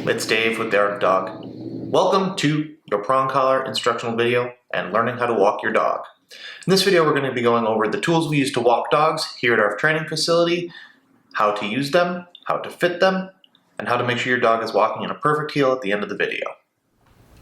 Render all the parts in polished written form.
It's Dave with the Art of Dog. Welcome to your prong collar instructional video and learning how to walk your dog. In this video we're going to be going over the tools we use to walk dogs here at our training facility, how to use them, how to fit them, and how to make sure your dog is walking in a perfect heel at the end of the video.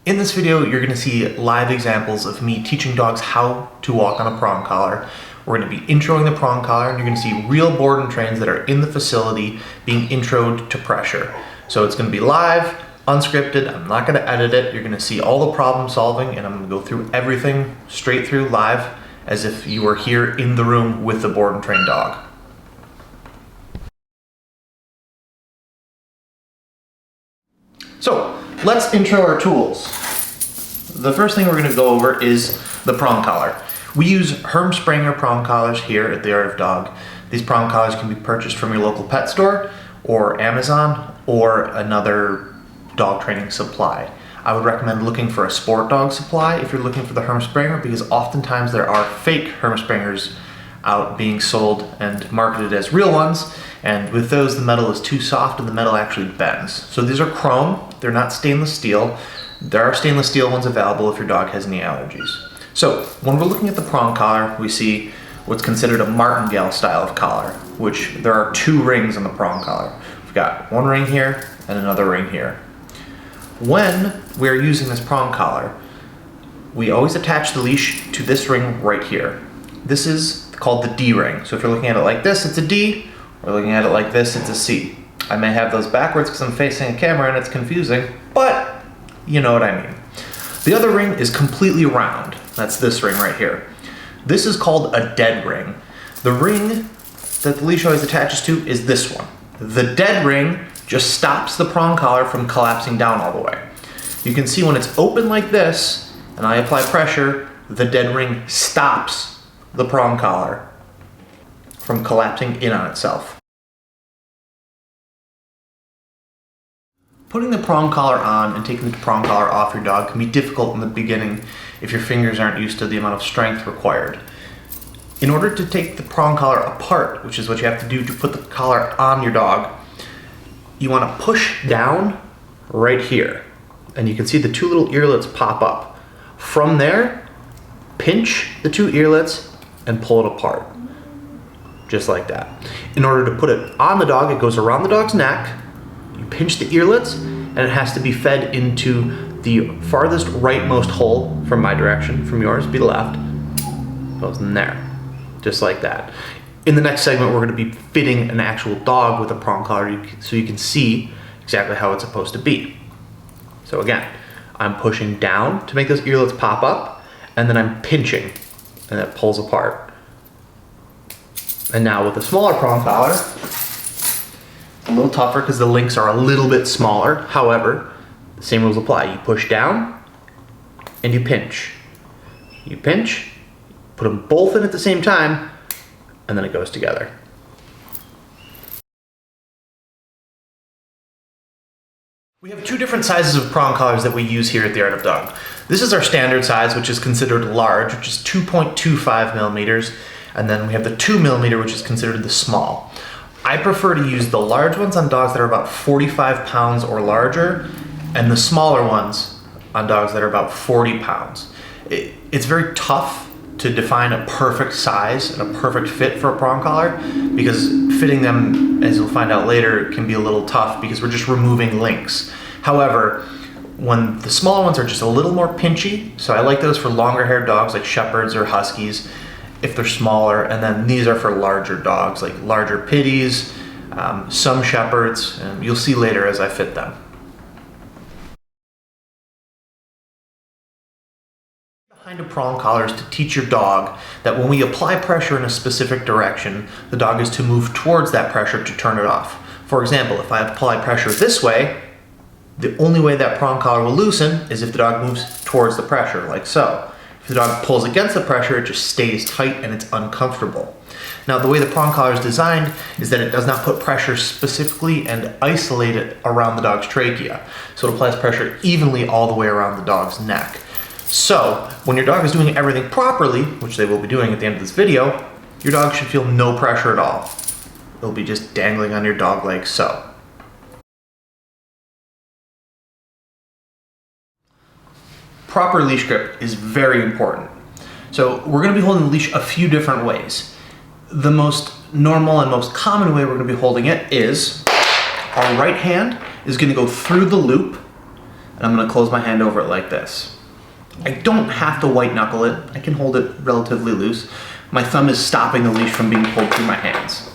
In this video you're going to see live examples of me teaching dogs how to walk on a prong collar. We're going to be introing the prong collar and you're going to see real board and trains that are in the facility being introed to pressure. So it's going to be live, unscripted, I'm not going to edit it, you're going to see all the problem solving and I'm going to go through everything straight through live as if you were here in the room with the board and trained dog. So let's intro our tools. The first thing we're going to go over is the prong collar. We use Hermsprenger prong collars here at the Art of Dog. These prong collars can be purchased from your local pet store or Amazon or another dog training supply. I would recommend looking for a sport dog supply if you're looking for the Hermsprenger, because oftentimes there are fake Hermsprengers out being sold and marketed as real ones, and with those the metal is too soft and the metal actually bends. So these are chrome, they're not stainless steel. There are stainless steel ones available if your dog has any allergies. So when we're looking at the prong collar, we see what's considered a martingale style of collar, which there are two rings on the prong collar. We've got one ring here and another ring here. When we're using this prong collar, we always attach the leash to this ring right here. This is called the D ring. So if you're looking at it like this, it's a D, or looking at it like this, it's a C. I may have those backwards because I'm facing a camera and it's confusing, but you know what I mean. The other ring is completely round. That's this ring right here. This is called a dead ring. The ring that the leash always attaches to is this one. The dead ring just stops the prong collar from collapsing down all the way. You can see when it's open like this, and I apply pressure, the dead ring stops the prong collar from collapsing in on itself. Putting the prong collar on and taking the prong collar off your dog can be difficult in the beginning if your fingers aren't used to the amount of strength required. In order to take the prong collar apart, which is what you have to do to put the collar on your dog, you want to push down right here. And you can see the two little earlets pop up. From there, pinch the two earlets and pull it apart. Just like that. In order to put it on the dog, it goes around the dog's neck. You pinch the earlets and it has to be fed into the farthest rightmost hole from my direction, from yours, be the left. Goes in there. Just like that. In the next segment, we're going to be fitting an actual dog with a prong collar so you can see exactly how it's supposed to be. So again, I'm pushing down to make those earlets pop up, and then I'm pinching, and it pulls apart. And now with the smaller prong collar, a little tougher because the links are a little bit smaller. However, the same rules apply. You push down, and you pinch. You pinch, put them both in at the same time, and then it goes together. We have two different sizes of prong collars that we use here at the Art of Dog. This is our standard size, which is considered large, which is 2.25 millimeters, and then we have the 2 millimeter, which is considered the small. I prefer to use the large ones on dogs that are about 45 pounds or larger, and the smaller ones on dogs that are about 40 pounds. It's very tough to define a perfect size and a perfect fit for a prong collar, because fitting them, as you'll find out later, can be a little tough because we're just removing links. However, when the smaller ones are just a little more pinchy, so I like those for longer haired dogs like shepherds or huskies if they're smaller, and then these are for larger dogs like larger pitties, some shepherds, and you'll see later as I fit them. Behind a prong collar is to teach your dog that when we apply pressure in a specific direction, the dog is to move towards that pressure to turn it off. For example, if I apply pressure this way, the only way that prong collar will loosen is if the dog moves towards the pressure, like so. If the dog pulls against the pressure, it just stays tight and it's uncomfortable. Now, the way the prong collar is designed is that it does not put pressure specifically and isolate it around the dog's trachea. So it applies pressure evenly all the way around the dog's neck. So, when your dog is doing everything properly, which they will be doing at the end of this video, your dog should feel no pressure at all. It'll be just dangling on your dog like so. proper leash grip is very important. So we're going to be holding the leash a few different ways. The most normal and most common way we're going to be holding it is our right hand is going to go through the loop, and I'm going to close my hand over it like this. I don't have to white knuckle it. I can hold it relatively loose. My thumb is stopping the leash from being pulled through my hands.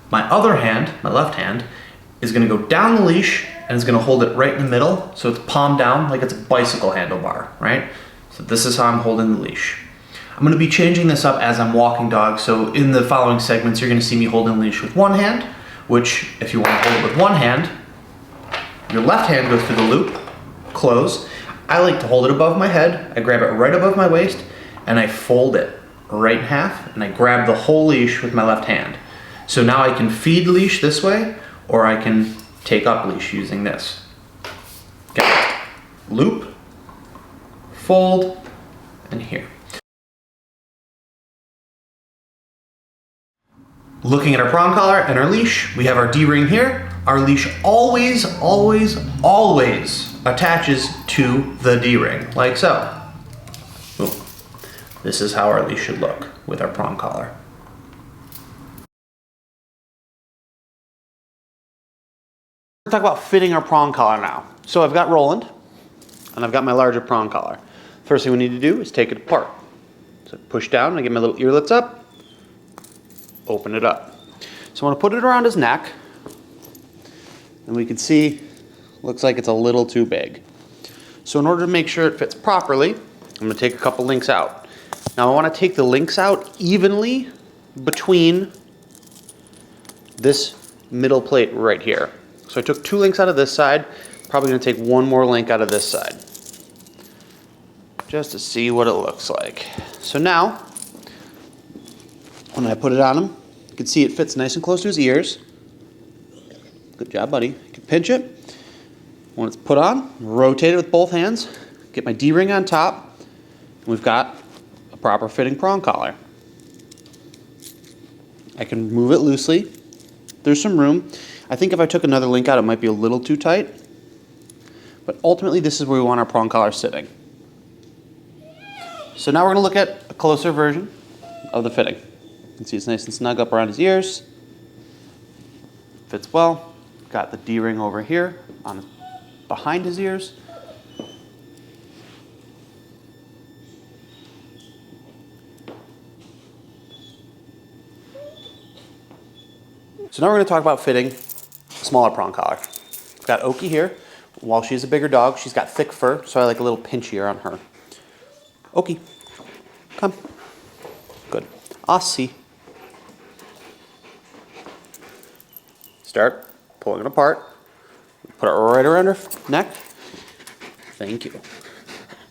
My other hand, my left hand, is going to go down the leash and is going to hold it right in the middle, so it's palm down like it's a bicycle handlebar, right? So this is how I'm holding the leash. I'm going to be changing this up as I'm walking dogs, so in the following segments you're going to see me holding the leash with one hand, which if you want to hold it with one hand, your left hand goes through the loop, close. I like to hold it above my head, I grab it right above my waist, and I fold it right in half, and I grab the whole leash with my left hand. So now I can feed leash this way, or I can take up leash using this. Okay. Loop, fold, and here. Looking at our prong collar and our leash, we have our D-ring here. Our leash always, always, always attaches to the D-ring, like so. Boom. This is how our leash should look with our prong collar. We're going to talk about fitting our prong collar now. So I've got Roland, and I've got my larger prong collar. First thing we need to do is take it apart. So push down, I get my little earlets up, open it up. So I want to put it around his neck, and we can see, looks like it's a little too big. So in order to make sure it fits properly, I'm going to take a couple links out. Now I want to take the links out evenly between this middle plate right here. So I took 2 links out of this side, probably going to take 1 more link out of this side, just to see what it looks like. So now, when I put it on him, you can see it fits nice and close to his ears. Good job, buddy. You can pinch it. When it's put on, rotate it with both hands, get my D-ring on top, and we've got a proper fitting prong collar. I can move it loosely. There's some room. I think if I took another link out, it might be a little too tight. But ultimately, this is where we want our prong collar sitting. So now we're going to look at a closer version of the fitting. You can see it's nice and snug up around his ears. Fits well. Got the D-ring over here behind his ears. So now we're going to talk about fitting a smaller prong collar. We've got Oki here. While she's a bigger dog, she's got thick fur, so I like a little pinchier on her. Oki, come. Good. Aussie. Start pulling it apart. Put it right around her neck. Thank you.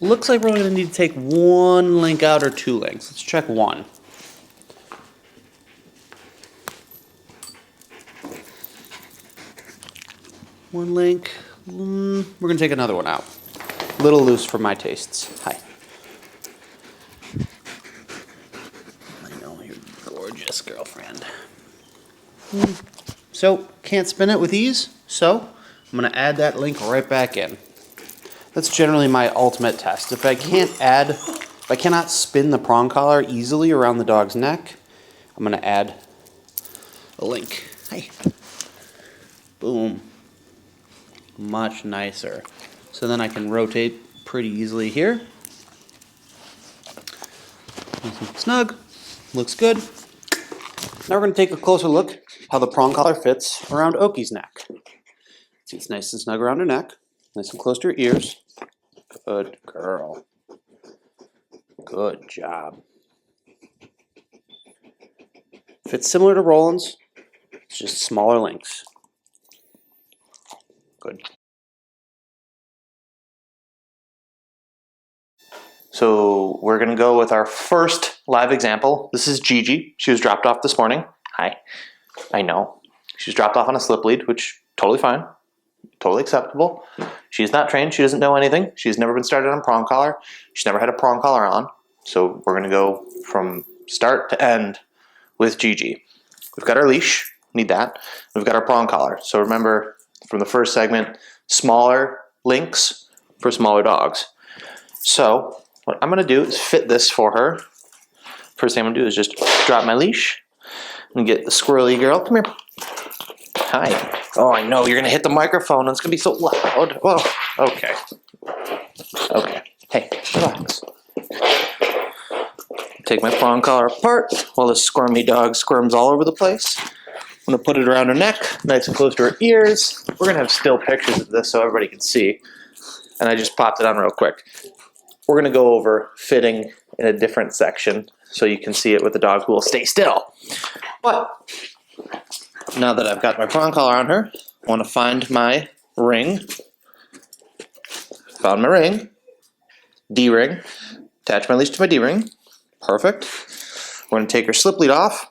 Looks like we're only going to need to take 1 link out or 2 links. Let's check 1. One link. We're going to take another one out. A little loose for my tastes. Hi. I know, you're gorgeous, girlfriend. So, can't spin it with ease, so I'm going to add that link right back in. That's generally my ultimate test. If I cannot spin the prong collar easily around the dog's neck, I'm going to add a link. Hi. Boom. Much nicer. So then I can rotate pretty easily here. Nice and snug. Looks good. Now we're going to take a closer look how the prong collar fits around Oki's neck. See, it's nice and snug around her neck. Nice and close to her ears. Good girl. Good job. Fits similar to Roland's. It's just smaller links. Good. So we're going to go with our first live example. This is Gigi. She was dropped off this morning. Hi. I know. She was dropped off on a slip lead, which totally fine. Totally acceptable. She's not trained. She doesn't know anything. She's never been started on prong collar. She's never had a prong collar on. So we're going to go from start to end with Gigi. We've got our leash. Need that. We've got our prong collar. So remember, from the first segment, smaller links for smaller dogs. So what I'm gonna do is fit this for her. First thing I'm gonna do is just drop my leash and get the squirrely girl. Come here. Hi. Oh, I know, you're gonna hit the microphone and it's gonna be so loud. Oh, okay. Okay. Hey, relax. Take my prong collar apart while this squirmy dog squirms all over the place. I'm gonna put it around her neck, nice and close to her ears. We're gonna have still pictures of this so everybody can see. And I just popped it on real quick. We're gonna go over fitting in a different section so you can see it with the dog who will stay still. But now that I've got my prong collar on her, I wanna find my ring. Found my ring, D-ring, attach my leash to my D-ring. Perfect. We're gonna take her slip lead off.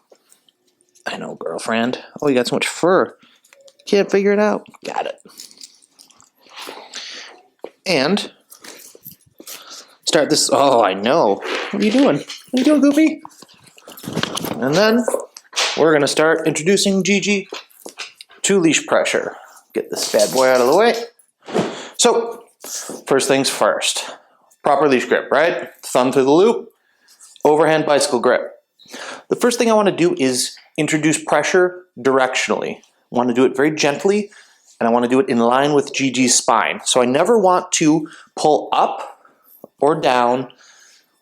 I know, girlfriend. Oh, you got so much fur. Can't figure it out. Got it. And start this. Oh, I know. What are you doing? What are you doing, Goofy? And then we're gonna start introducing Gigi to leash pressure. Get this bad boy out of the way. So, first things first. Proper leash grip, right? Thumb through the loop. Overhand bicycle grip. The first thing I want to do is introduce pressure directionally. I want to do it very gently, and I want to do it in line with Gigi's spine. So I never want to pull up or down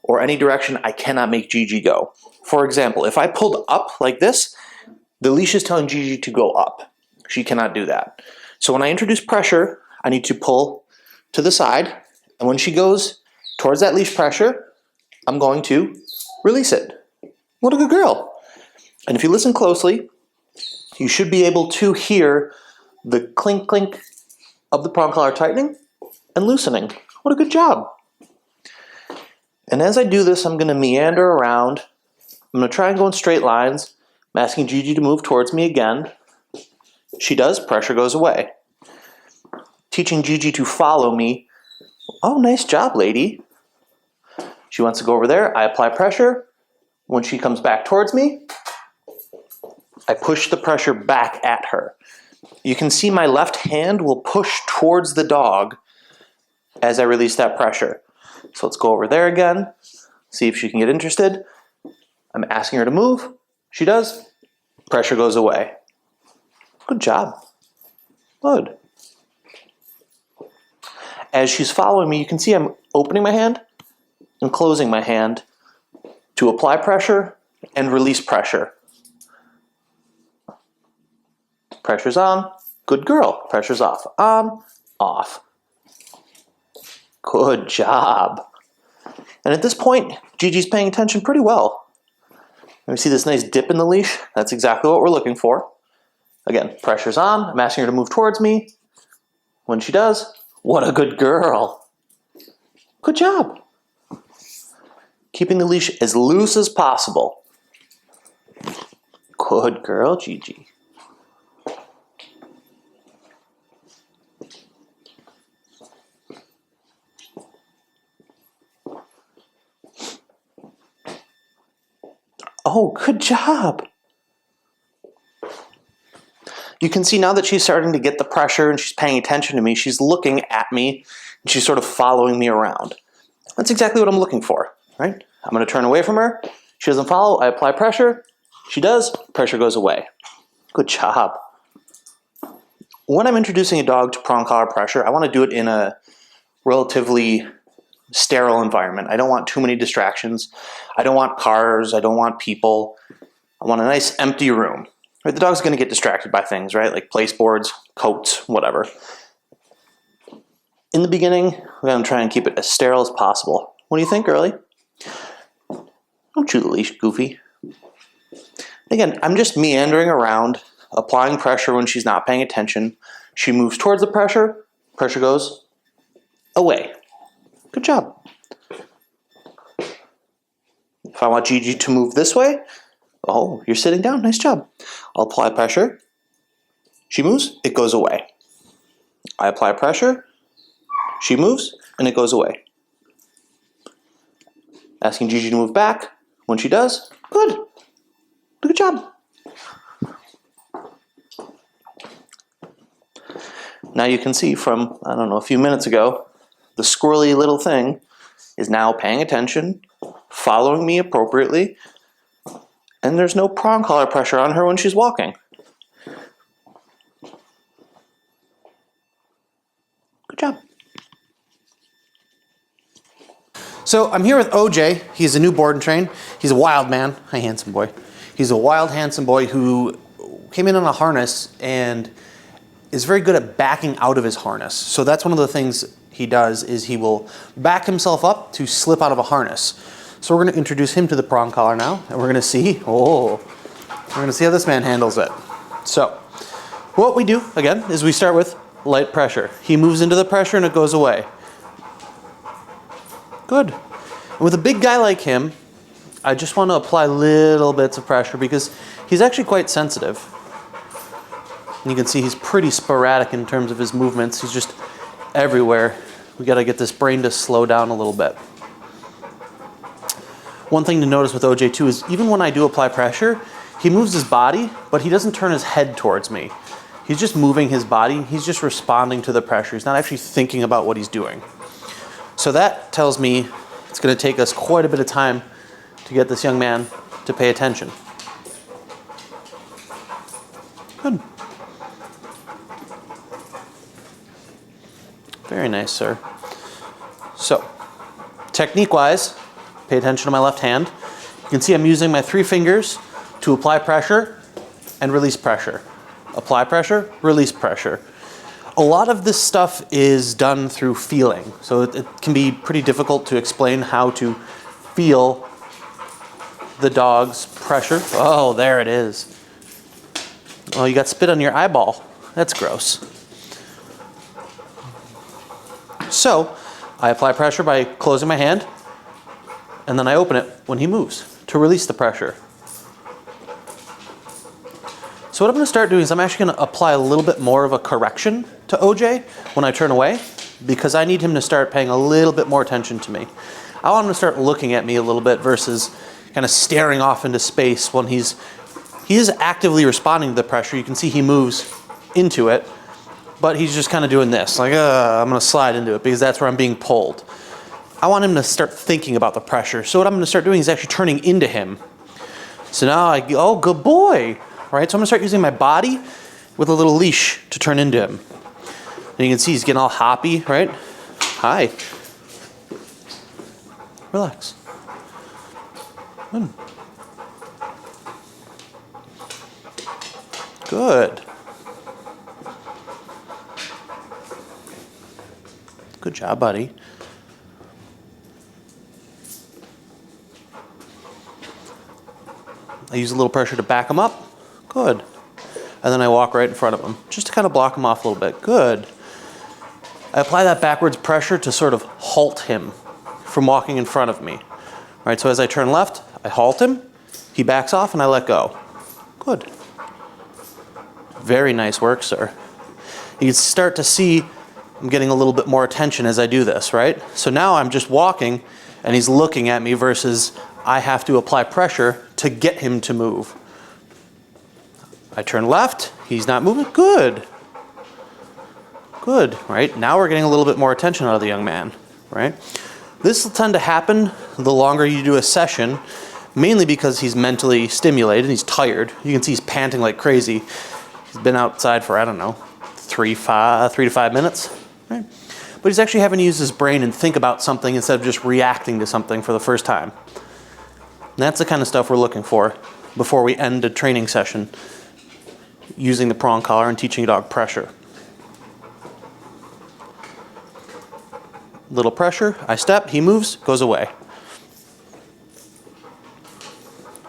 or any direction I cannot make Gigi go. For example, if I pulled up like this, the leash is telling Gigi to go up. She cannot do that. So when I introduce pressure, I need to pull to the side, and when she goes towards that leash pressure, I'm going to release it. What a good girl. And if you listen closely, you should be able to hear the clink clink of the prong collar tightening and loosening. What a good job. And as I do this, I'm going to meander around. I'm going to try and go in straight lines. I'm asking Gigi to move towards me again. She does, pressure goes away. Teaching Gigi to follow me. Oh, nice job, lady. She wants to go over there. I apply pressure. When she comes back towards me, I push the pressure back at her. You can see my left hand will push towards the dog as I release that pressure. So let's go over there again, see if she can get interested. I'm asking her to move. She does. Pressure goes away. Good job. Good. As she's following me, you can see I'm opening my hand and closing my hand to apply pressure and release pressure. Pressure's on. Good girl. Pressure's off. On. Off. Good job. And at this point, Gigi's paying attention pretty well. We see this nice dip in the leash. That's exactly what we're looking for. Again, pressure's on. I'm asking her to move towards me. When she does, what a good girl. Good job. Keeping the leash as loose as possible. Good girl, Gigi. Oh, good job. You can see now that she's starting to get the pressure and she's paying attention to me, she's looking at me and she's sort of following me around. That's exactly what I'm looking for, right? I'm going to turn away from her. She doesn't follow. I apply pressure. She does. Pressure goes away. Good job. When I'm introducing a dog to prong collar pressure, I want to do it in a relatively sterile environment. I don't want too many distractions. I don't want cars. I don't want people. I want a nice empty room. Right? The dog's going to get distracted by things, right? Like place boards, coats, whatever. In the beginning, we're going to try and keep it as sterile as possible. What do you think, girlie? Don't chew the leash, Goofy. Again, I'm just meandering around, applying pressure when she's not paying attention. She moves towards the pressure. Pressure goes away. Good job. If I want Gigi to move this way, oh, you're sitting down. Nice job. I'll apply pressure. She moves, it goes away. I apply pressure. She moves, and it goes away. Asking Gigi to move back. When she does, good. Good job. Now you can see from, I don't know, a few minutes ago, the squirrely little thing is now paying attention, following me appropriately, and there's no prong collar pressure on her when she's walking. Good job. So I'm here with OJ. He's a new board and train. He's a wild man. Hi, handsome boy. He's a wild, handsome boy who came in on a harness and is very good at backing out of his harness. So that's one of the things he does, is he will back himself up to slip out of a harness. So we're going to introduce him to the prong collar now, and we're going to see, we're going to see how this man handles it. So what we do, again, is we start with light pressure. He moves into the pressure and it goes away. Good. And with a big guy like him, I just want to apply little bits of pressure because he's actually quite sensitive. And you can see he's pretty sporadic in terms of his movements. He's just everywhere. We got to get this brain to slow down a little bit. One thing to notice with OJ too is even when I do apply pressure, he moves his body, but he doesn't turn his head towards me. He's just moving his body. He's just responding to the pressure. He's not actually thinking about what he's doing. So that tells me it's going to take us quite a bit of time to get this young man to pay attention. Good. Very nice, sir. So, technique-wise, pay attention to my left hand. You can see I'm using my 3 fingers to apply pressure and release pressure. Apply pressure, release pressure. A lot of this stuff is done through feeling. So it can be pretty difficult to explain how to feel the dog's pressure. Oh, there it is. Oh, you got spit on your eyeball. That's gross. So I apply pressure by closing my hand, and then I open it when he moves to release the pressure. So what I'm going to start doing is I'm actually going to apply a little bit more of a correction to OJ when I turn away, because I need him to start paying a little bit more attention to me. I want him to start looking at me a little bit versus kind of staring off into space when he is actively responding to the pressure. You can see he moves into it, but he's just kind of doing this, like, I'm going to slide into it because that's where I'm being pulled. I want him to start thinking about the pressure. So what I'm going to start doing is actually turning into him. So now oh, good boy. Right, so I'm going to start using my body with a little leash to turn into him. And you can see he's getting all hoppy, right? Hi. Relax. Good. Good. Good job, buddy. I use a little pressure to back him up. Good. And then I walk right in front of him, just to kind of block him off a little bit. Good. I apply that backwards pressure to sort of halt him from walking in front of me. Right, so as I turn left, I halt him, he backs off, and I let go. Good. Very nice work, sir. You can start to see I'm getting a little bit more attention as I do this, right? So now I'm just walking, and he's looking at me versus I have to apply pressure to get him to move. I turn left, he's not moving. Good. Good, right? Now we're getting a little bit more attention out of the young man, right? This will tend to happen the longer you do a session, mainly because he's mentally stimulated and he's tired. You can see he's panting like crazy. He's been outside for, I don't know, 3 to 5 minutes, right? But he's actually having to use his brain and think about something instead of just reacting to something for the first time. And that's the kind of stuff we're looking for before we end a training session using the prong collar and teaching a dog pressure. Little pressure, I step, he moves, goes away.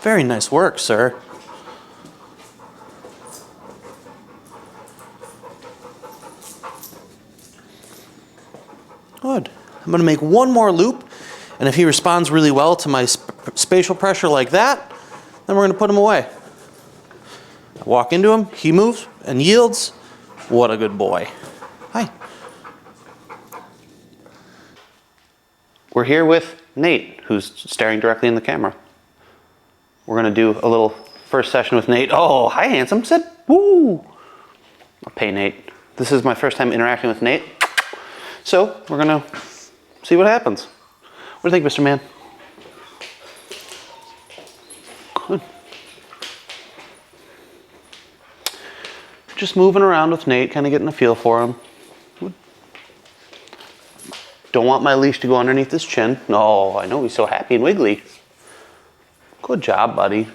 Very nice work, sir. Good. I'm going to make one more loop, and if he responds really well to my spatial pressure like that, then we're going to put him away. I walk into him, he moves and yields. What a good boy. Hi. We're here with Nate, who's staring directly in the camera. We're going to do a little first session with Nate. Oh, hi, handsome. Sit. Woo. I'll pay Nate. This is my first time interacting with Nate. So we're going to see what happens. What do you think, Mr. Man? Good. Just moving around with Nate, kind of getting a feel for him. Good. Don't want my leash to go underneath his chin. No, I know he's so happy and wiggly. Good job, buddy.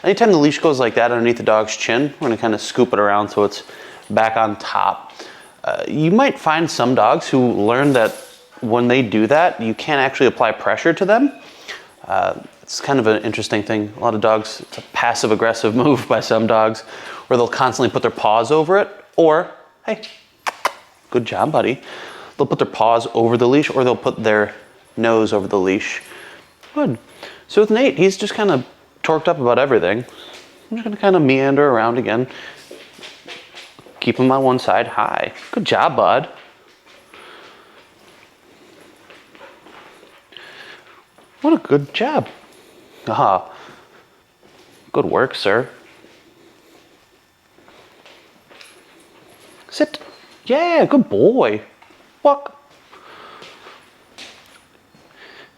Anytime the leash goes like that underneath the dog's chin, we're gonna kind of scoop it around so it's back on top. You might find some dogs who learn that when they do that, you can't actually apply pressure to them. It's kind of an interesting thing. A lot of dogs, it's a passive-aggressive move by some dogs, where they'll constantly put their paws over it, or, hey, good job, buddy. They'll put their paws over the leash, or they'll put their nose over the leash. Good. So with Nate, he's just kind of torqued up about everything. I'm just gonna kind of meander around again. Keep him on one side. Hi. Good job, bud. What a good job. Aha. Good work, sir. Sit. Yeah, good boy. Walk.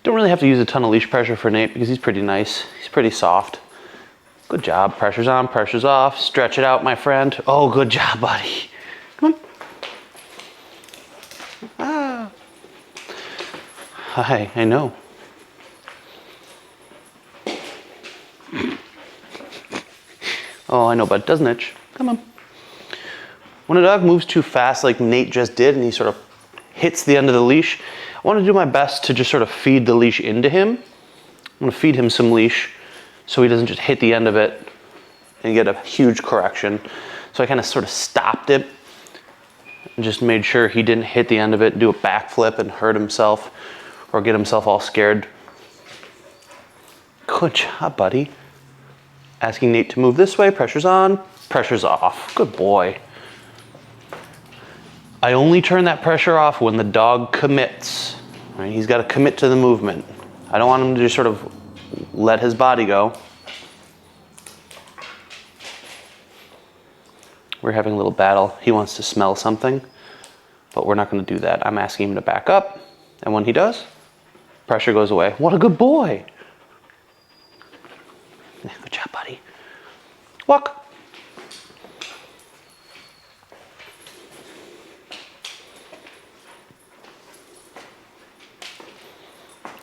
Don't really have to use a ton of leash pressure for Nate because he's pretty nice. He's pretty soft. Good job. Pressure's on, pressure's off. Stretch it out, my friend. Oh, good job, buddy. Come on. Ah. Hi, I know. Oh, I know, bud. Doesn't itch. Come on. When a dog moves too fast like Nate just did and he sort of hits the end of the leash, I want to do my best to just sort of feed the leash into him. I'm going to feed him some leash so he doesn't just hit the end of it and get a huge correction. So I kind of sort of stopped it and just made sure he didn't hit the end of it, do a backflip and hurt himself or get himself all scared. Good job, buddy. Asking Nate to move this way, pressure's on, pressure's off. Good boy. I only turn that pressure off when the dog commits. Right? He's got to commit to the movement. I don't want him to just sort of let his body go. We're having a little battle. He wants to smell something, but we're not going to do that. I'm asking him to back up, and when he does, pressure goes away. What a good boy. Good job, buddy. Walk.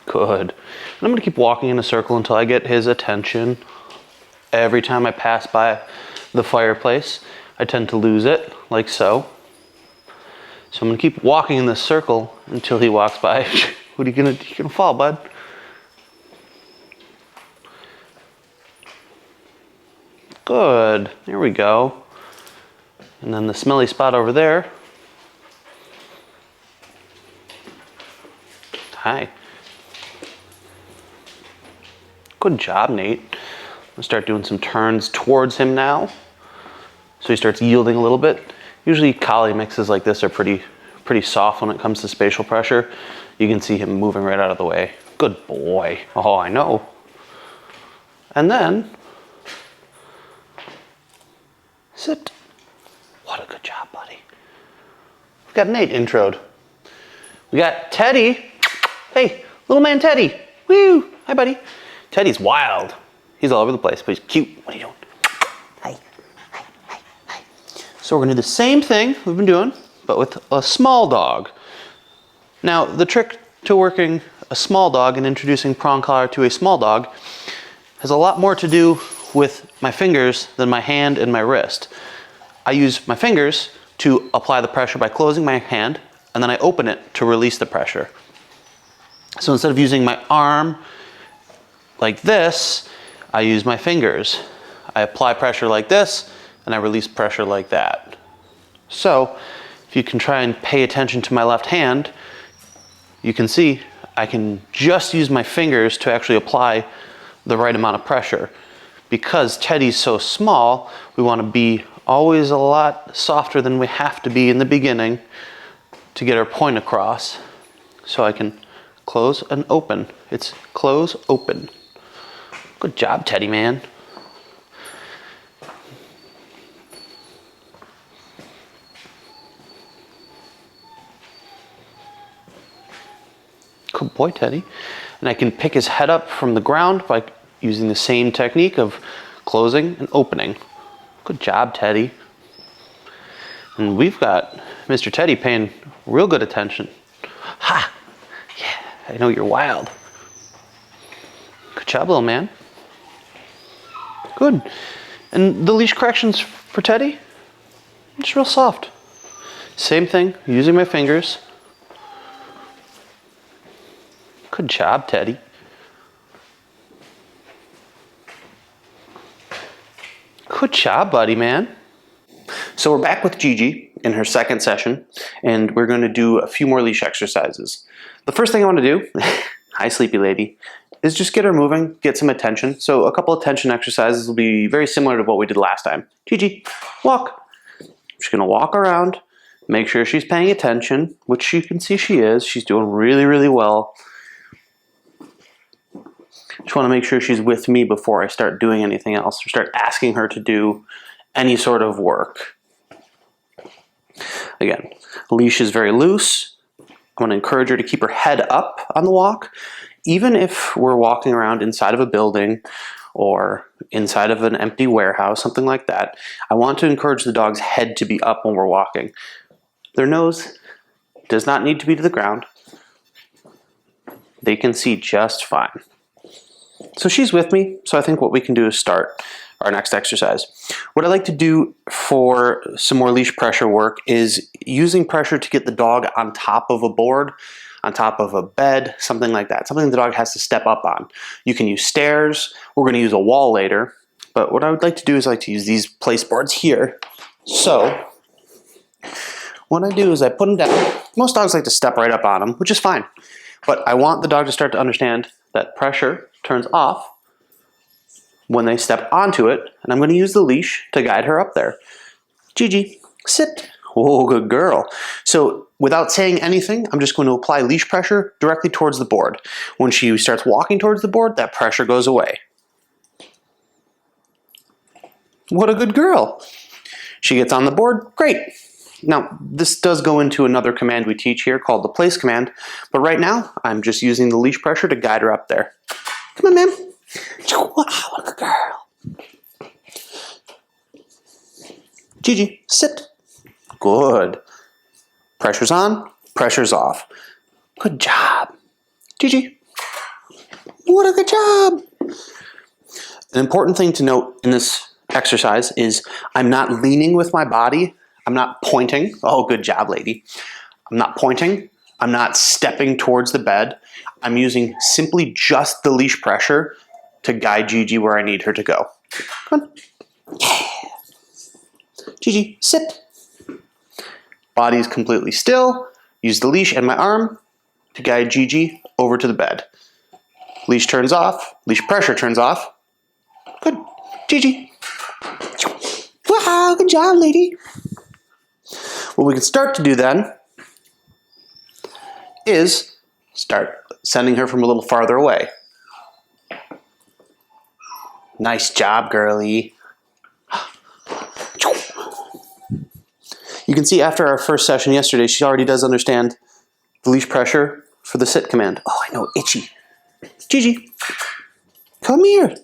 Good. And I'm going to keep walking in a circle until I get his attention. Every time I pass by the fireplace, I tend to lose it, like so. So I'm going to keep walking in this circle until he walks by. What are you going to do? You're going to fall, bud. Good. There we go. And then the smelly spot over there. Hi. Good job, Nate. I'm gonna start doing some turns towards him now. So he starts yielding a little bit. Usually collie mixes like this are pretty soft when it comes to spatial pressure. You can see him moving right out of the way. Good boy. Oh, I know. And then, sit. What a good job, buddy. We've got Nate introed. We got Teddy. Hey, little man Teddy. Woo. Hi, buddy. Teddy's wild. He's all over the place, but he's cute. What are you doing? Hi. Hi. Hi. Hi. So we're going to do the same thing we've been doing, but with a small dog. Now, the trick to working a small dog and introducing prong collar to a small dog has a lot more to do with my fingers than my hand and my wrist. I use my fingers to apply the pressure by closing my hand, and then I open it to release the pressure. So instead of using my arm like this, I use my fingers. I apply pressure like this, and I release pressure like that. So if you can try and pay attention to my left hand, you can see I can just use my fingers to actually apply the right amount of pressure. Because Teddy's so small, we want to be always a lot softer than we have to be in the beginning to get our point across. So I can close and open. It's close, open. Good job, Teddy man. Good boy, Teddy. And I can pick his head up from the ground by using the same technique of closing and opening. Good job, Teddy. And we've got Mr. Teddy paying real good attention. Ha! Yeah, I know you're wild. Good job, little man. Good. And the leash corrections for Teddy, just real soft. Same thing, using my fingers. Good job, Teddy. Good job, buddy, man. So we're back with Gigi in her second session, and we're going to do a few more leash exercises. The first thing I want to do, hi sleepy lady, is just get her moving, get some attention. So a couple of attention exercises will be very similar to what we did last time. Gigi, walk. She's going to walk around, make sure she's paying attention, which you can see she is. She's doing really, really well. Just want to make sure she's with me before I start doing anything else or start asking her to do any sort of work. Again, leash is very loose. I want to encourage her to keep her head up on the walk. Even if we're walking around inside of a building or inside of an empty warehouse, something like that, I want to encourage the dog's head to be up when we're walking. Their nose does not need to be to the ground. They can see just fine. So she's with me, so I think what we can do is start our next exercise. What I like to do for some more leash pressure work is using pressure to get the dog on top of a board, on top of a bed, something like that, something the dog has to step up on. You can use stairs. We're going to use a wall later, but what I would like to do is I like to use these place boards here. So what I do is I put them down. Most dogs like to step right up on them, which is fine, but I want the dog to start to understand that pressure turns off when they step onto it, and I'm going to use the leash to guide her up there. Gigi, sit. Oh, good girl. So without saying anything, I'm just going to apply leash pressure directly towards the board. When she starts walking towards the board, that pressure goes away. What a good girl. She gets on the board, great. Now, this does go into another command we teach here called the place command, but right now, I'm just using the leash pressure to guide her up there. Come on, ma'am. Wow, what a good girl. Gigi, sit. Good. Pressure's on, pressure's off. Good job. Gigi, what a good job. An important thing to note in this exercise is I'm not leaning with my body. I'm not pointing. Oh, good job, lady. I'm not pointing. I'm not stepping towards the bed. I'm using simply just the leash pressure to guide Gigi where I need her to go. Come on. Yeah. Gigi, sit. Body's completely still. Use the leash and my arm to guide Gigi over to the bed. Leash turns off. Leash pressure turns off. Good. Gigi. Wow, good job, lady. What we can start to do then is start sending her from a little farther away. Nice job, girlie. You can see after our first session yesterday, she already does understand the leash pressure for the sit command. Oh, I know, itchy. Gigi, come here.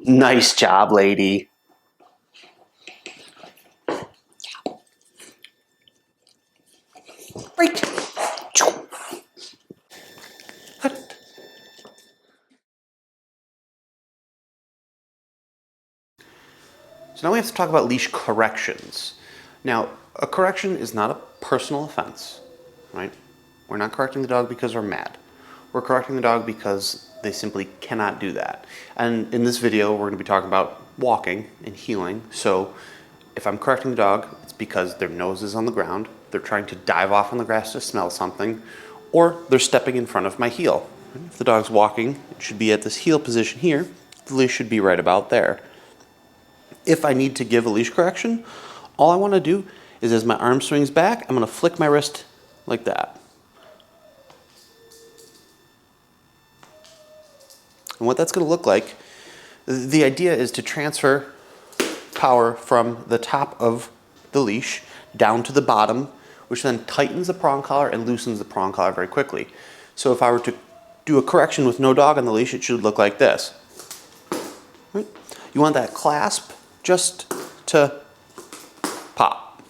Nice job, lady. Break. So now we have to talk about leash corrections. Now, a correction is not a personal offense, right? We're not correcting the dog because we're mad. We're correcting the dog because they simply cannot do that. And in this video, we're going to be talking about walking and heeling. So if I'm correcting the dog, it's because their nose is on the ground, they're trying to dive off on the grass to smell something, or they're stepping in front of my heel. If the dog's walking, it should be at this heel position here. The leash should be right about there. If I need to give a leash correction, all I want to do is as my arm swings back, I'm going to flick my wrist like that. And what that's going to look like, the idea is to transfer power from the top of the leash down to the bottom which then tightens the prong collar and loosens the prong collar very quickly. So if I were to do a correction with no dog on the leash, it should look like this. Right? You want that clasp just to pop.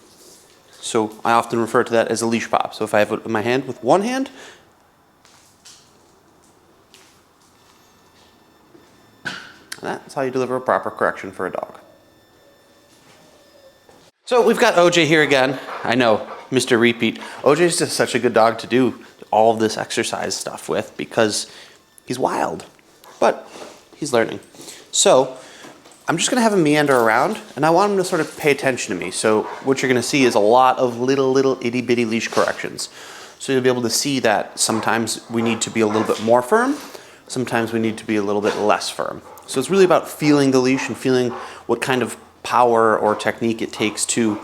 So I often refer to that as a leash pop. So if I have it in my hand with one hand, that's how you deliver a proper correction for a dog. So we've got OJ here again. I know, Mr. Repeat. OJ is just such a good dog to do all of this exercise stuff with because he's wild, but he's learning. So I'm just gonna have him meander around and I want him to sort of pay attention to me. So what you're gonna see is a lot of little itty bitty leash corrections. So you'll be able to see that sometimes we need to be a little bit more firm, sometimes we need to be a little bit less firm. So it's really about feeling the leash and feeling what kind of power or technique it takes to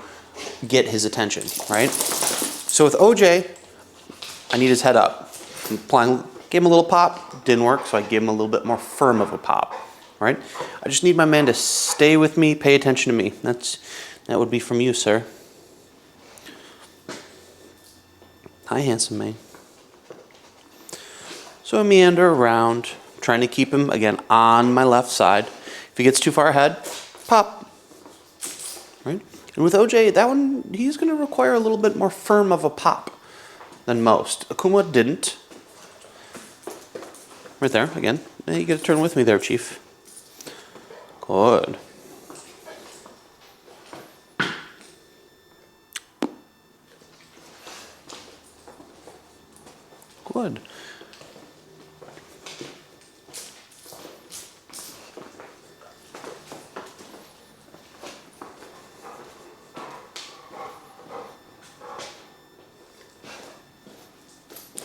get his attention, right? So with OJ, I need his head up. Gave him a little pop, didn't work, so I gave him a little bit more firm of a pop, right? I just need my man to stay with me, pay attention to me. That would be from you, sir. Hi, handsome man. So I meander around, trying to keep him, again, on my left side. If he gets too far ahead, pop. Right? And with OJ, that one, he's going to require a little bit more firm of a pop than most. Akuma didn't. Right there, again. You got to turn with me there, Chief. Good. Good.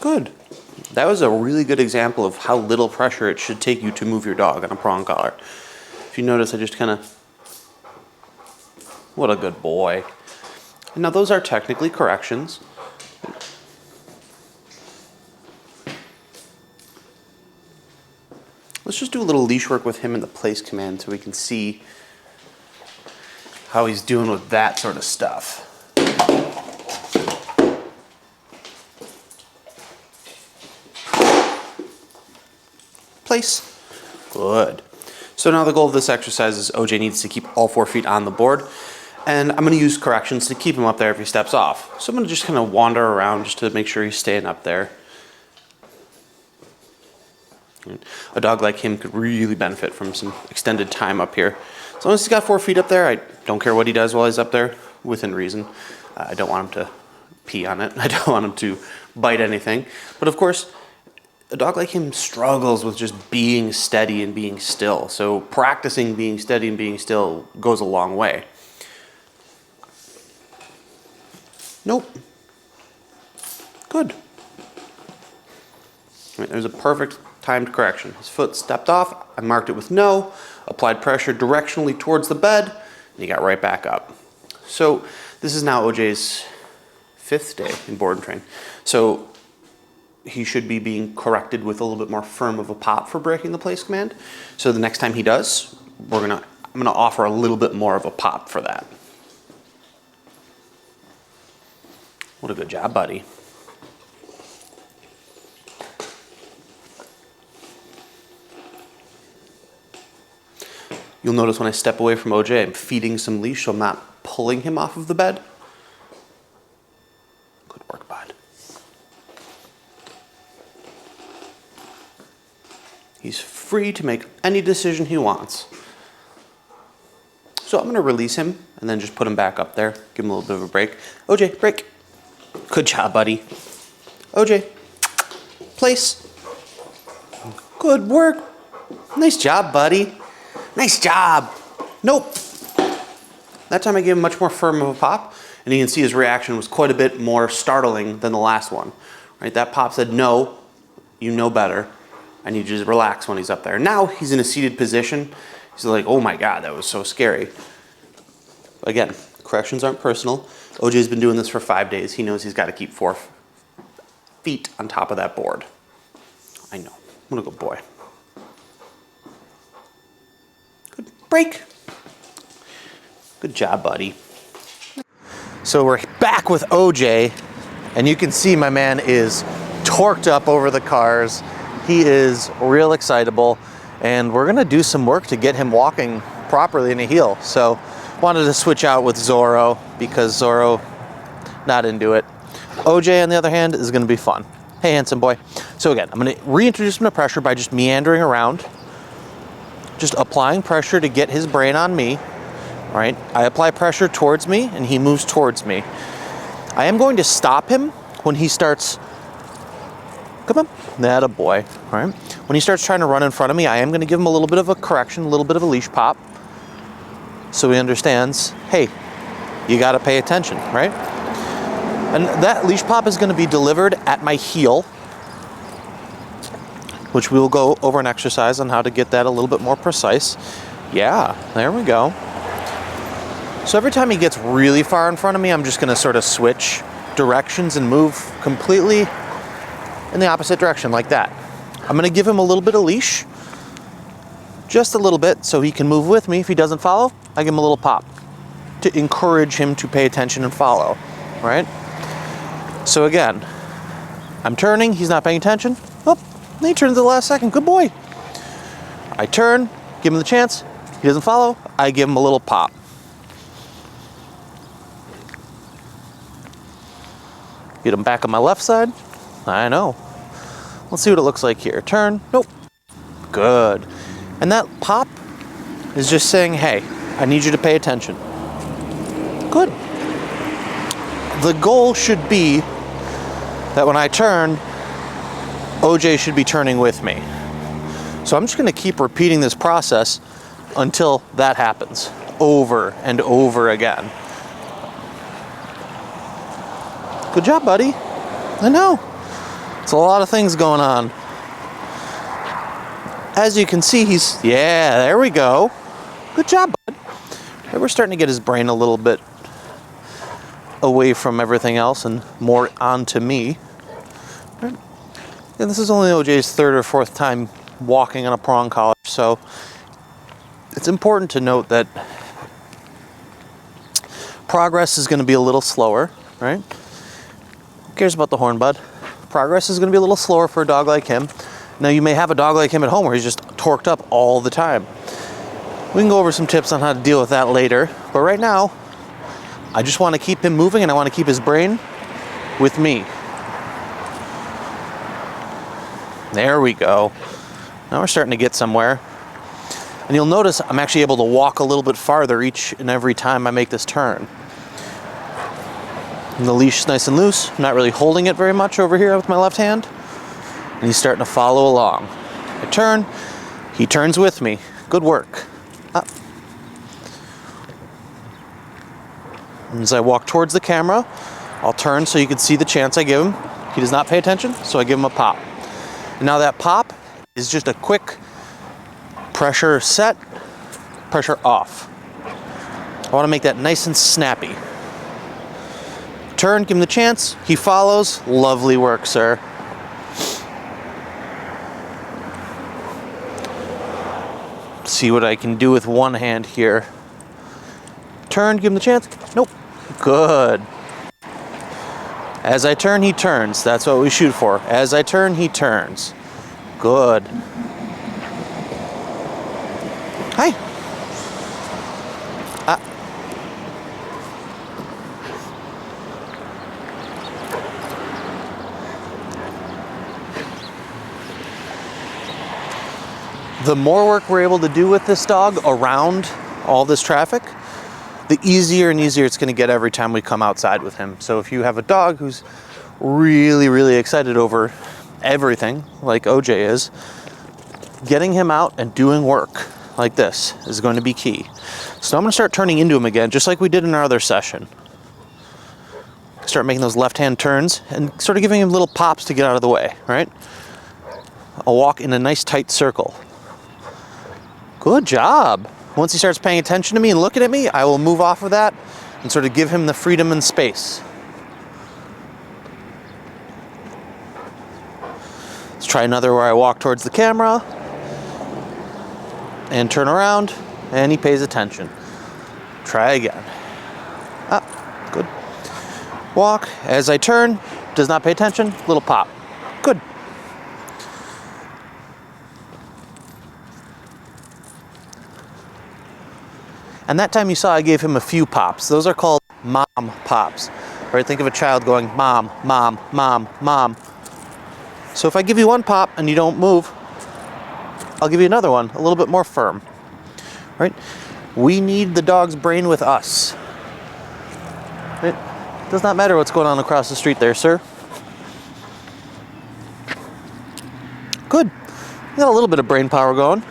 Good. That was a really good example of how little pressure it should take you to move your dog on a prong collar. If you notice, I just kind of... What a good boy. Now those are technically corrections. Let's just do a little leash work with him in the place command so we can see how he's doing with that sort of stuff. Place. Good. So now the goal of this exercise is OJ needs to keep all 4 feet on the board, and I'm going to use corrections to keep him up there if he steps off. So I'm going to just kind of wander around just to make sure he's staying up there. A dog like him could really benefit from some extended time up here. As long as he's got 4 feet up there, I don't care what he does while he's up there, within reason. I don't want him to pee on it. I don't want him to bite anything. But of course, a dog like him struggles with just being steady and being still. So practicing being steady and being still goes a long way. Nope. Good. Right, there's a perfect timed correction. His foot stepped off, I marked it with no, applied pressure directionally towards the bed, and he got right back up. So this is now OJ's 5th day in board and train. So he should be being corrected with a little bit more firm of a pop for breaking the place command. So the next time he does, I'm gonna offer a little bit more of a pop for that. What a good job, buddy. You'll notice when I step away from OJ, I'm feeding some leash, so I'm not pulling him off of the bed. Good work, bud. He's free to make any decision he wants. So I'm going to release him and then just put him back up there. Give him a little bit of a break. OJ, break. Good job, buddy. OJ, place. Good work. Nice job, buddy. Nice job. Nope. That time I gave him much more firm of a pop, and you can see his reaction was quite a bit more startling than the last one. Right? That pop said, no, you know better. I need you to relax when he's up there. Now he's in a seated position. He's like, oh my God, that was so scary. Again, corrections aren't personal. OJ's been doing this for 5 days. He knows he's got to keep 4 feet on top of that board. I know. What a good boy. Good break. Good job, buddy. So we're back with OJ, and you can see my man is torqued up over the cars. He is real excitable, and we're gonna do some work to get him walking properly in a heel. So wanted to switch out with Zorro because Zorro not into it. OJ, on the other hand, is gonna be fun. Hey, handsome boy. So again, I'm gonna reintroduce him to pressure by just meandering around, just applying pressure to get his brain on me, right? I apply pressure towards me and he moves towards me. I am going to stop him when he starts, come on, that a boy, right? When he starts trying to run in front of me, I am gonna give him a little bit of a correction, a little bit of a leash pop, so he understands, hey, you gotta pay attention, right? And that leash pop is gonna be delivered at my heel, which we will go over an exercise on how to get that a little bit more precise. Yeah, there we go. So every time he gets really far in front of me, I'm just gonna sort of switch directions and move completely in the opposite direction, like that. I'm gonna give him a little bit of leash, just a little bit, so he can move with me. If he doesn't follow, I give him a little pop to encourage him to pay attention and follow, right? So again, I'm turning, he's not paying attention. Oh, and he turns at the last second, good boy. I turn, give him the chance, he doesn't follow, I give him a little pop. Get him back on my left side, I know. Let's see what it looks like here. Turn, nope, good. And that pop is just saying, hey, I need you to pay attention. Good. The goal should be that when I turn, OJ should be turning with me. So I'm just gonna keep repeating this process until that happens, over and over again. Good job, buddy. I know. It's a lot of things going on. As you can see, yeah, there we go. Good job, bud. Okay, we're starting to get his brain a little bit away from everything else and more onto me. Right. And this is only OJ's third or fourth time walking on a prong collar, so it's important to note that progress is going to be a little slower, right? Who cares about the horn, bud? Progress is going to be a little slower for a dog like him. Now, you may have a dog like him at home where he's just torqued up all the time. We can go over some tips on how to deal with that later, but right now, I just want to keep him moving and I want to keep his brain with me. There we go. Now we're starting to get somewhere. And you'll notice I'm actually able to walk a little bit farther each and every time I make this turn. And the leash is nice and loose. I'm not really holding it very much over here with my left hand. And he's starting to follow along. I turn, he turns with me. Good work. Up. And as I walk towards the camera, I'll turn so you can see the chance I give him. He does not pay attention, so I give him a pop. And now that pop is just a quick pressure set, pressure off. I want to make that nice and snappy. Turn, give him the chance. He follows. Lovely work, sir. See what I can do with one hand here. Turn, give him the chance. Nope. Good. As I turn, he turns. That's what we shoot for. As I turn, he turns. Good. Hi. The more work we're able to do with this dog around all this traffic, the easier and easier it's going to get every time we come outside with him. So if you have a dog who's really, really excited over everything, like OJ is, getting him out and doing work like this is going to be key. So I'm going to start turning into him again, just like we did in our other session. Start making those left-hand turns and sort of giving him little pops to get out of the way, right? I'll walk in a nice tight circle. Good job. Once he starts paying attention to me and looking at me, I will move off of that and sort of give him the freedom and space. Let's try another where I walk towards the camera and turn around and he pays attention. Try again. Ah, good. Walk. As I turn, does not pay attention, little pop. Good. And that time you saw I gave him a few pops. Those are called mom pops. Right? Think of a child going mom, mom, mom, mom. So if I give you one pop and you don't move, I'll give you another one, a little bit more firm. Right? We need the dog's brain with us. It does not matter what's going on across the street there, sir. Good. You got a little bit of brain power going.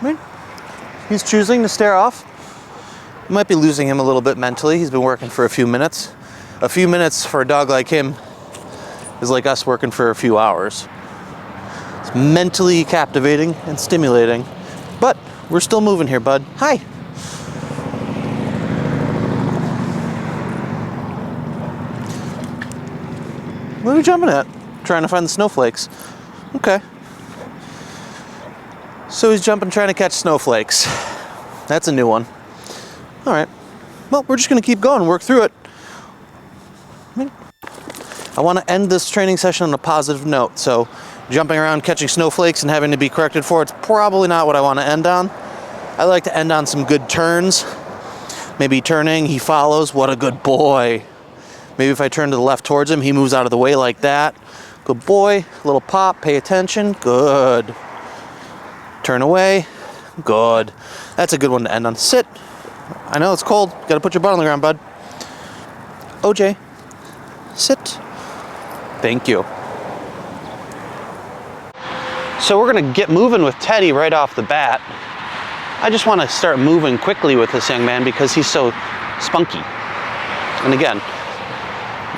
Right. He's choosing to stare off. You might be losing him a little bit mentally. He's been working for a few minutes. A few minutes for a dog like him is like us working for a few hours. It's mentally captivating and stimulating. But we're still moving here, bud. Hi. What are you jumping at? Trying to find the snowflakes. Okay. So he's jumping trying to catch snowflakes. That's a new one. All right. Well, we're just going to keep going and work through it. I want to end this training session on a positive note. So jumping around, catching snowflakes, and having to be corrected for it's probably not what I want to end on. I like to end on some good turns. Maybe turning, he follows. What a good boy. Maybe if I turn to the left towards him, he moves out of the way like that. Good boy. Little pop. Pay attention. Good. Turn away. Good. That's a good one to end on. Sit. I know it's cold. Got to put your butt on the ground, bud. OJ. Sit. Thank you. So we're going to get moving with Teddy right off the bat. I just want to start moving quickly with this young man because he's so spunky. And again,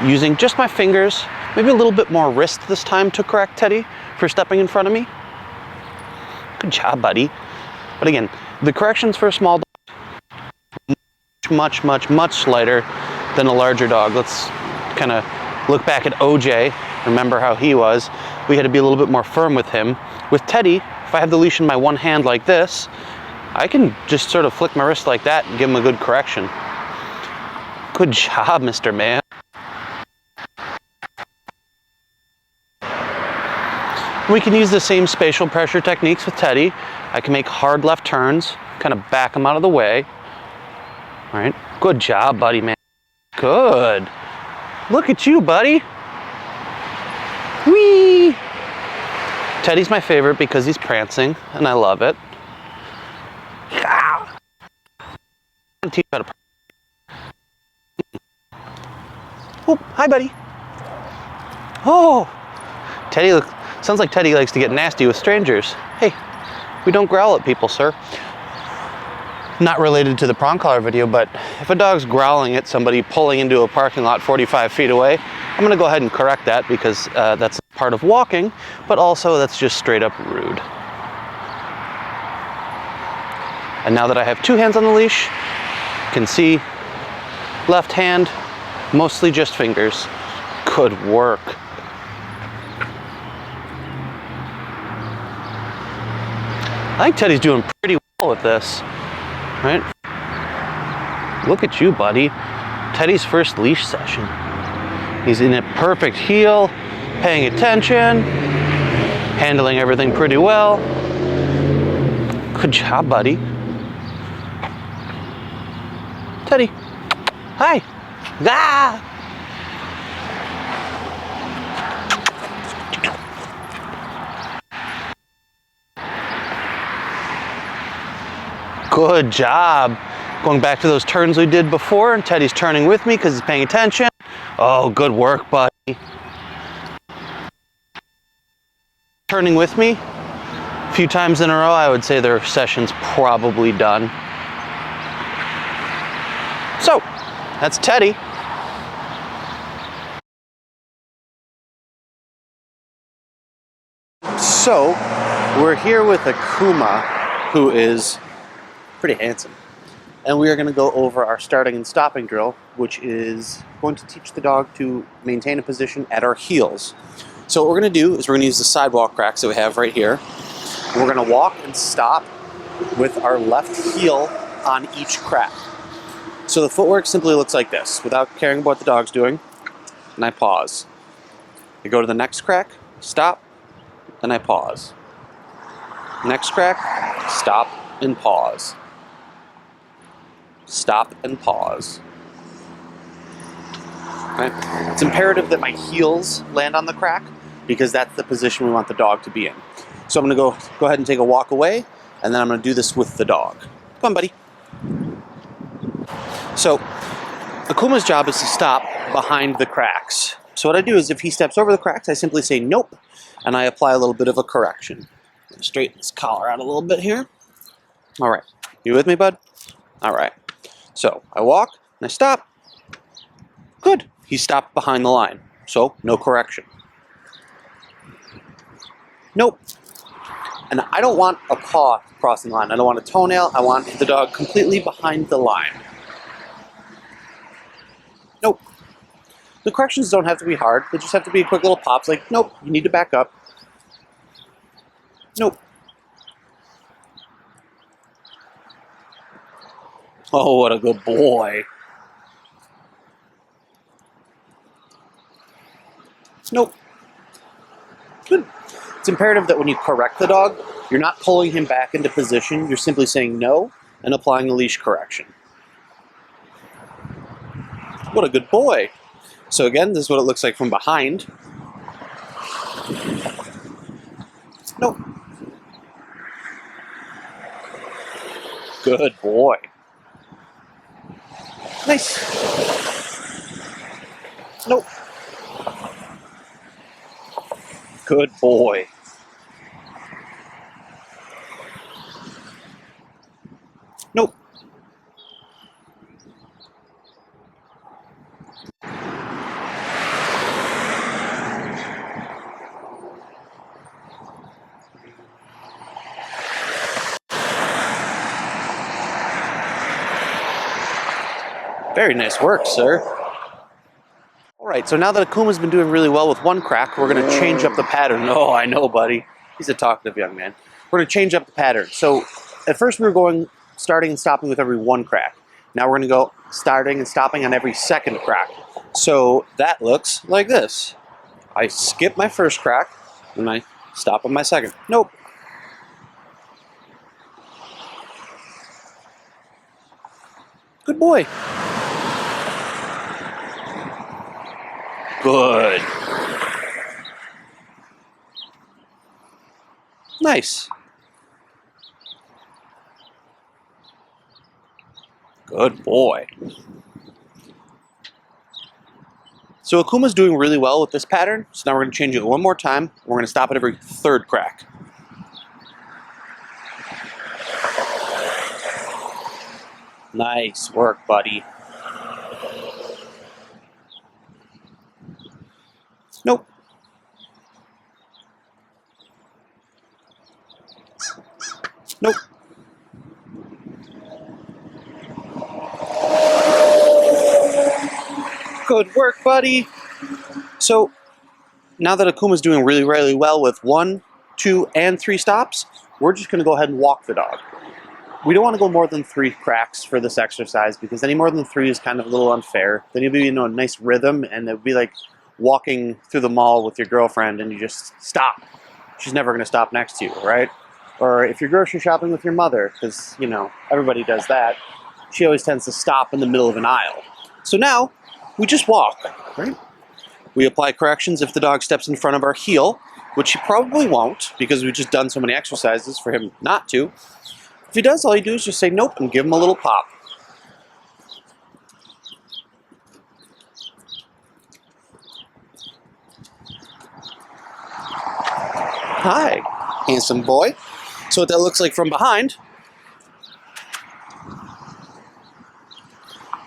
using just my fingers, maybe a little bit more wrist this time to correct Teddy for stepping in front of me. Good job, buddy. But again, the corrections for a small dog, much lighter than a larger dog. Let's kind of look back at OJ, remember how he was. We had to be a little bit more firm with him. With Teddy, if I have the leash in my one hand like this, I can just sort of flick my wrist like that and give him a good correction. Good job, Mr. Man. We can use the same spatial pressure techniques with Teddy. I can make hard left turns, kind of back him out of the way. All right, good job, buddy, man. Good. Look at you, buddy. Whee! Teddy's my favorite because he's prancing, and I love it. Ah! Oh, hi, buddy. Oh, Teddy sounds like Teddy likes to get nasty with strangers. Hey, we don't growl at people, sir. Not related to the prong collar video, but if a dog's growling at somebody pulling into a parking lot 45 feet away, I'm gonna go ahead and correct that because that's part of walking, but also that's just straight up rude. And now that I have two hands on the leash, you can see left hand, mostly just fingers. Good work. I think Teddy's doing pretty well with this, right? Look at you, buddy. Teddy's first leash session. He's in a perfect heel, paying attention, handling everything pretty well. Good job, buddy. Teddy, hi. Ah! Good job. Going back to those turns we did before, and Teddy's turning with me because he's paying attention. Oh, good work, buddy. Turning with me a few times in a row, I would say their session's probably done. So, that's Teddy. So, we're here with Akuma, who is pretty handsome. And we are going to go over our starting and stopping drill, which is going to teach the dog to maintain a position at our heels. So what we're going to do is we're going to use the sidewalk cracks that we have right here. We're gonna walk and stop with our left heel on each crack. So the footwork simply looks like this, without caring what the dog's doing. And I pause. I go to the next crack, stop, then I pause. Next crack, stop and pause. Stop and pause. Right? It's imperative that my heels land on the crack because that's the position we want the dog to be in. So I'm going to go ahead and take a walk away, and then I'm going to do this with the dog. Come on, buddy. So Akuma's job is to stop behind the cracks. So what I do is if he steps over the cracks, I simply say nope, and I apply a little bit of a correction. Straighten this collar out a little bit here. All right. You with me, bud? All right. So I walk and I stop. Good. He stopped behind the line. So no correction. Nope. And I don't want a paw crossing the line. I don't want a toenail. I want the dog completely behind the line. Nope. The corrections don't have to be hard. They just have to be quick little pops like, nope, you need to back up. Nope. Oh, what a good boy. Nope. Good. It's imperative that when you correct the dog, you're not pulling him back into position. You're simply saying no and applying a leash correction. What a good boy. So again, this is what it looks like from behind. Nope. Good boy. Nice. Nope. Good boy. Nope. Very nice work, sir. All right, so now that Akuma's been doing really well with one crack, we're going to change up the pattern. Oh, I know, buddy. He's a talkative young man. We're going to change up the pattern. So at first we were starting and stopping with every one crack. Now we're going to go starting and stopping on every second crack. So that looks like this. I skip my first crack, and I stop on my second. Nope. Good boy. Good. Nice. Good boy. So Akuma's doing really well with this pattern, so now we're going to change it one more time. We're going to stop at every third crack. Nice work, buddy. Nope. Nope. Good work, buddy. So now that Akuma's doing really, really well with 1, 2, and 3 stops, we're just going to go ahead and walk the dog. We don't want to go more than 3 cracks for this exercise because any more than 3 is kind of a little unfair. Then you'll be in a nice rhythm, and it would be like walking through the mall with your girlfriend and you just stop. She's never going to stop next to you, right? Or if you're grocery shopping with your mother, because, you know, everybody does that, she always tends to stop in the middle of an aisle. So now, we just walk, right? We apply corrections if the dog steps in front of our heel, which he probably won't because we've just done so many exercises for him not to. If he does, all you do is just say nope and give him a little pop. Hi, handsome boy. So what that looks like from behind.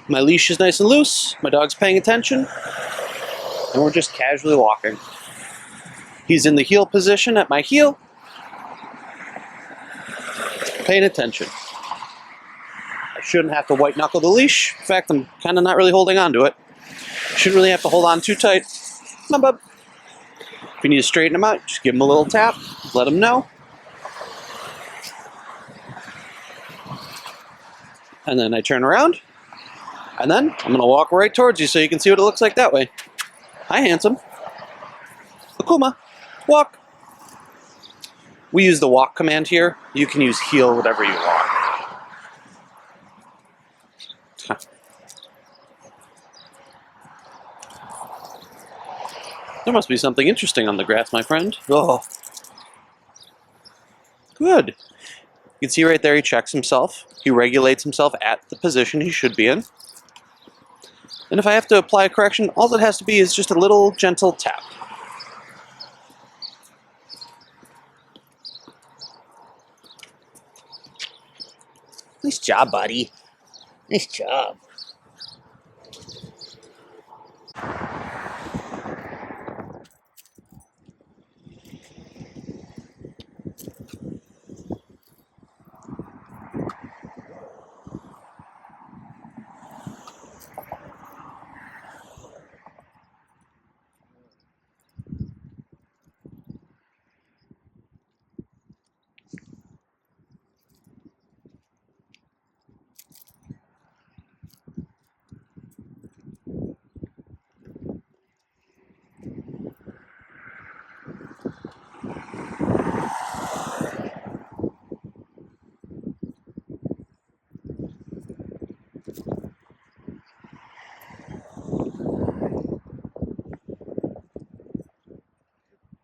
My leash is nice and loose, my dog's paying attention, and we're just casually walking. He's in the heel position at my heel, paying attention. I shouldn't have to white knuckle the leash. In fact, I'm kind of not really holding on to it. Shouldn't really have to hold on too tight. Come on, bub. If you need to straighten him out, just give him a little tap, let him know. And then I turn around, and then I'm gonna walk right towards you so you can see what it looks like that way. Hi, handsome. Akuma, walk. We use the walk command here. You can use heel, whatever you want. There must be something interesting on the grass, my friend. Oh, good. You can see right there he checks himself. He regulates himself at the position he should be in. And if I have to apply a correction, all it has to be is just a little gentle tap. Nice job, buddy. Nice job.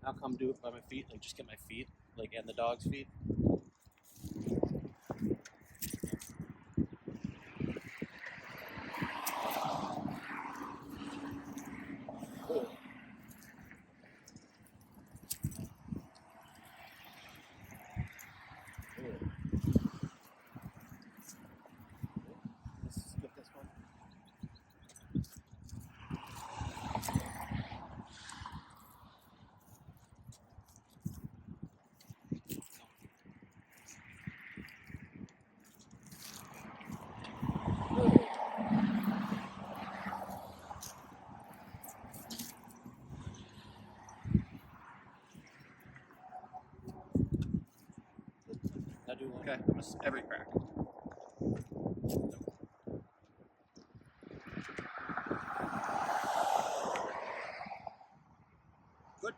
Now come do it by my feet, like just get my feet, like and the dog's feet. Now do one. Okay, I'm just every crack. Good.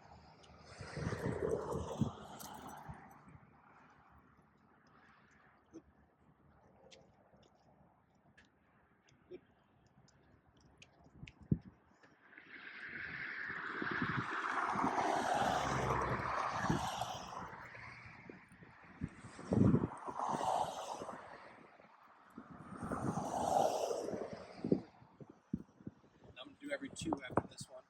I'm gonna do every two after this one.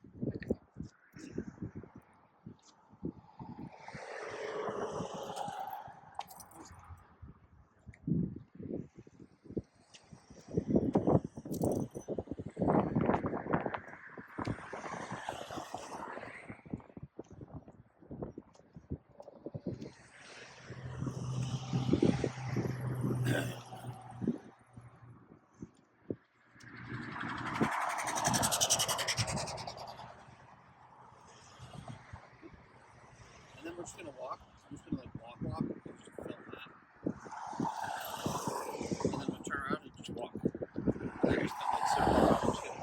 And then we're just gonna walk. I'm just gonna like walk, and just film that. And then we'll turn around and just walk. And then just kind of like circle around. Just kidding.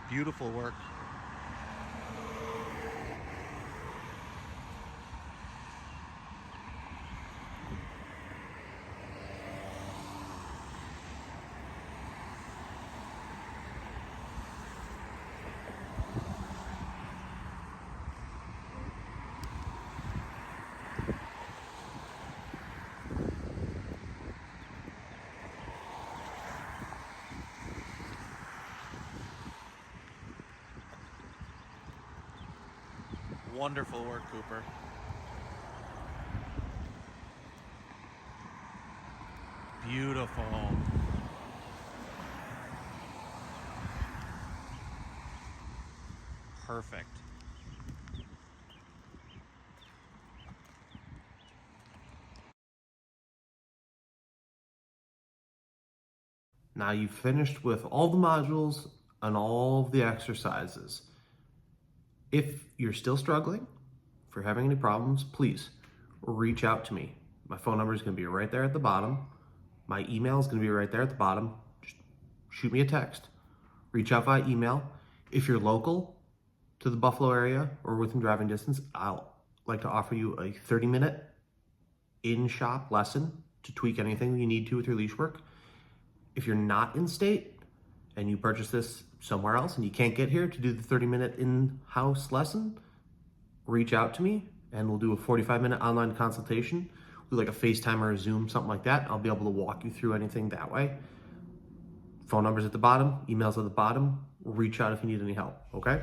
Beautiful work. Wonderful work, Cooper. Beautiful. Perfect. Now you've finished with all the modules and all of the exercises. If you're still struggling, if you're having any problems, please reach out to me. My phone number is going to be right there at the bottom. My email is going to be right there at the bottom. Just shoot me a text. Reach out via email. If you're local to the Buffalo area or within driving distance, I'll like to offer you a 30-minute in-shop lesson to tweak anything you need to with your leash work. If you're not in state and you purchase this somewhere else and you can't get here to do the 30-minute in-house lesson, reach out to me and we'll do a 45-minute online consultation. Do like a FaceTime or a Zoom, something like that. I'll be able to walk you through anything that way. Phone number's at the bottom, emails at the bottom. Reach out if you need any help, okay?